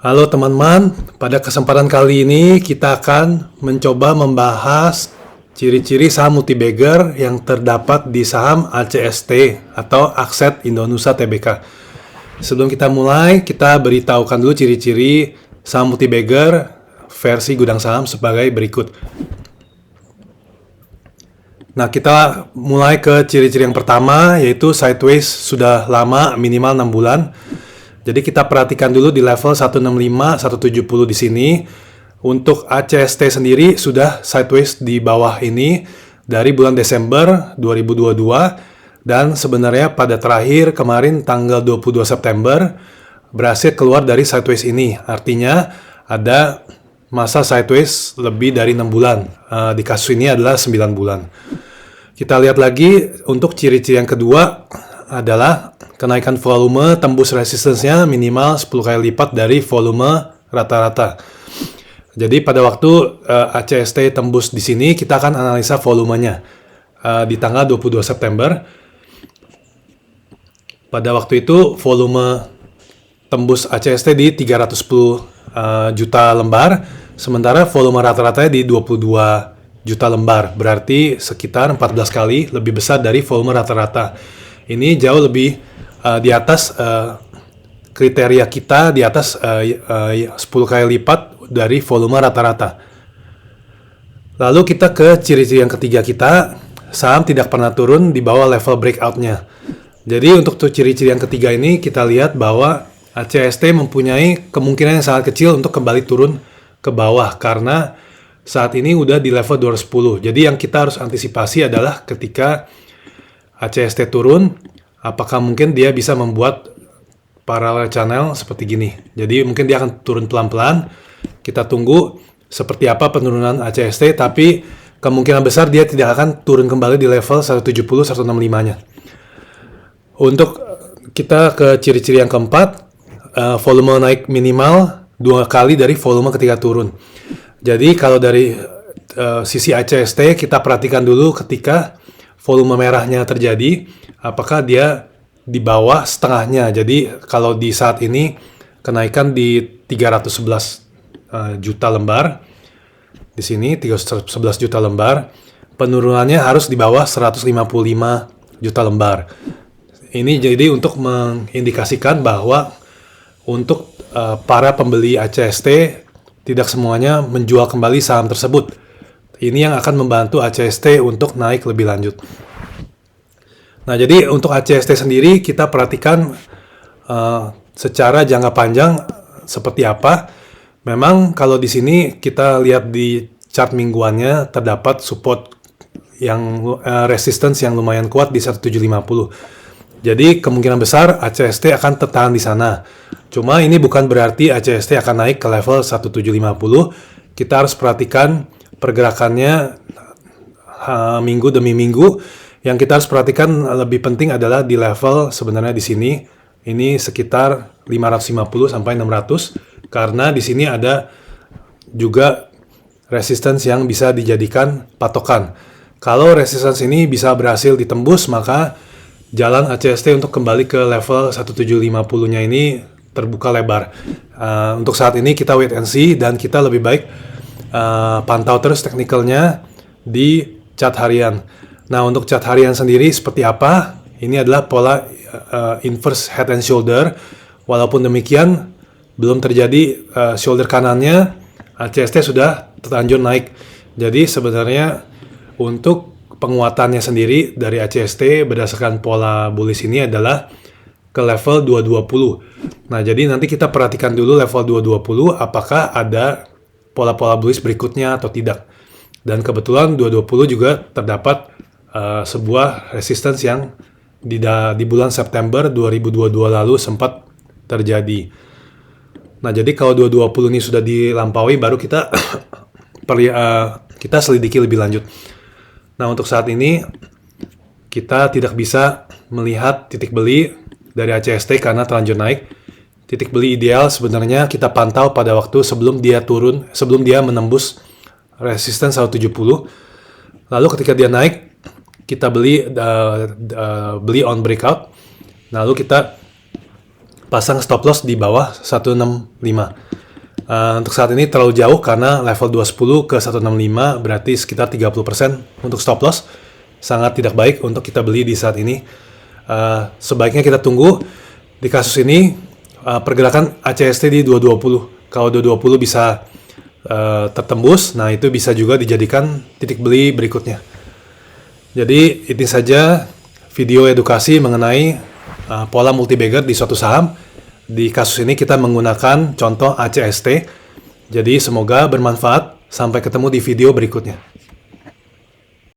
Halo teman-teman, pada kesempatan kali ini kita akan mencoba membahas ciri-ciri saham multibagger yang terdapat di saham ACST atau Akset Indonesia Tbk. Sebelum kita mulai, kita beritahukan dulu ciri-ciri saham multibagger versi gudang saham sebagai berikut. Nah, kita mulai ke ciri-ciri yang pertama, yaitu sideways sudah lama, minimal 6 bulan. Jadi kita perhatikan dulu di level 165, 170 di sini. Untuk ACST sendiri sudah sideways di bawah ini dari bulan Desember 2022. Dan sebenarnya pada terakhir kemarin tanggal 22 September berhasil keluar dari sideways ini. Artinya ada masa sideways lebih dari 6 bulan. Di kasus ini adalah 9 bulan. Kita lihat lagi untuk ciri-ciri yang kedua adalah kenaikan volume tembus resistance-nya minimal 10 kali lipat dari volume rata-rata. Jadi pada waktu ACST tembus di sini kita akan analisa volumenya di tanggal 22 September. Pada waktu itu volume tembus ACST di 310 juta lembar, sementara volume rata-ratanya di 22 juta lembar, berarti sekitar 14 kali lebih besar dari volume rata-rata. Ini jauh lebih di atas kriteria kita, di atas 10 kali lipat dari volume rata-rata. Lalu kita ke ciri-ciri yang ketiga kita, saham tidak pernah turun di bawah level breakout-nya. Jadi untuk ciri-ciri yang ketiga ini kita lihat bahwa ACST mempunyai kemungkinan yang sangat kecil untuk kembali turun ke bawah karena saat ini udah di level 210. Jadi yang kita harus antisipasi adalah ketika ACST turun, apakah mungkin dia bisa membuat parallel channel seperti gini. Jadi mungkin dia akan turun pelan-pelan. Kita tunggu seperti apa penurunan ACST, tapi kemungkinan besar dia tidak akan turun kembali di level 170-165-nya. Untuk kita ke ciri-ciri yang keempat, volume naik minimal 2 kali dari volume ketika turun. Jadi kalau dari sisi ACST kita perhatikan dulu ketika volume merahnya terjadi, apakah dia di bawah setengahnya. Jadi kalau di saat ini kenaikan di 311 juta lembar, di sini 311 juta lembar, penurunannya harus di bawah 155 juta lembar. Ini jadi untuk mengindikasikan bahwa untuk para pembeli ACST tidak semuanya menjual kembali saham tersebut. Ini yang akan membantu ACST untuk naik lebih lanjut. Nah, jadi untuk ACST sendiri kita perhatikan secara jangka panjang seperti apa. Memang kalau di sini kita lihat di chart mingguannya terdapat support yang resistance yang lumayan kuat di 1750. Jadi kemungkinan besar ACST akan tertahan di sana. Cuma ini bukan berarti ACST akan naik ke level 1750. Kita harus perhatikan pergerakannya minggu demi minggu. Yang kita harus perhatikan lebih penting adalah di level sebenarnya di sini. Ini sekitar 550 sampai 600 karena di sini ada juga resistance yang bisa dijadikan patokan. Kalau resistance ini bisa berhasil ditembus, maka jalan ACST untuk kembali ke level 1750-nya ini terbuka lebar. Untuk saat ini kita wait and see dan kita lebih baik pantau terus teknikalnya di chart harian. Nah, untuk chart harian sendiri seperti apa? Ini adalah pola inverse head and shoulder. Walaupun demikian, belum terjadi shoulder kanannya, ACST sudah terlanjur naik. Jadi sebenarnya untuk penguatannya sendiri dari ACST berdasarkan pola bullish ini adalah ke level 220. Nah, jadi nanti kita perhatikan dulu level 220 apakah ada pola-pola bullish berikutnya atau tidak. Dan kebetulan 220 juga terdapat sebuah resistance yang di bulan September 2022 lalu sempat terjadi. Nah, jadi kalau 220 ini sudah dilampaui baru kita kita selidiki lebih lanjut. Nah, untuk saat ini kita tidak bisa melihat titik beli dari ACST karena terlanjur naik. Titik beli ideal sebenarnya kita pantau pada waktu sebelum dia turun, sebelum dia menembus resistance 170. Lalu ketika dia naik, kita beli on breakout. Lalu kita pasang stop loss di bawah 165. Untuk saat ini terlalu jauh karena level 210 ke 165 berarti sekitar 30% untuk stop loss. Sangat tidak baik untuk kita beli di saat ini. Sebaiknya kita tunggu. Di kasus ini pergerakan ACST di 220. Kalau 220 bisa tertembus, nah itu bisa juga dijadikan titik beli berikutnya. Jadi ini saja video edukasi mengenai pola multi-bagger di suatu saham. Di kasus ini kita menggunakan contoh ACST. Jadi semoga bermanfaat. Sampai ketemu di video berikutnya.